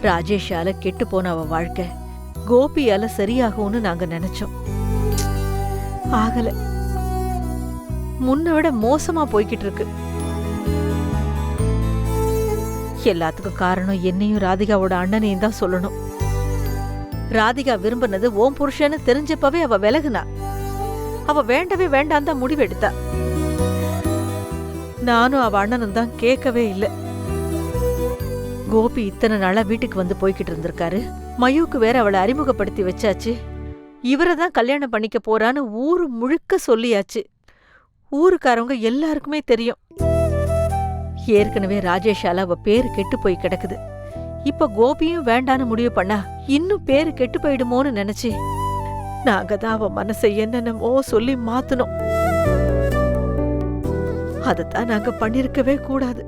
ராஜேஷால கெட்டு போன அவ வாழ்க்கை கோபியால சரியாகும்னு நாங்க நினைச்சோம். ஆகல, முன்ன விட மோசமா போய்கிட்டு இருக்கு. எல்லாத்துக்கும் காரணம் என்னையும் ராதிகாவோட அண்ணனையும் தான் சொல்லணும். ராதிகா விரும்பினது ஓம் புருஷன்னு தெரிஞ்சப்பவே அவ விலகுனா. அவ வேண்டவே வேண்டாம் தான் முடிவெடுத்தா. நானும் அவ அண்ணனும் தான் கேட்கவே இல்லை. கோபி இத்தனை நாளா வீட்டுக்கு வந்து போய்கிட்டு இருந்திருக்காரு. மயூக்கு வேற அவளை அறிமுகப்படுத்தி வச்சாச்சு. இவரை தான் கல்யாணம் பண்ணிக்க போறான்னு ஊரு முழுக்க சொல்லியாச்சு. ஊருக்காரவங்க எல்லாருக்குமே தெரியும். ஏற்கனவே ராஜேஷால அவ பேரு கெட்டு போய் கிடக்குது. இப்ப கோபியும் வேண்டான்னு முடிவு பண்ணா இன்னும் பேரு கெட்டு போயிடுமோன்னு நினைச்சு நாங்க தான் அவ மனசை என்னென்னமோ சொல்லி மாத்தணும். அதத்தான் நாங்க பண்ணிருக்கவே கூடாது.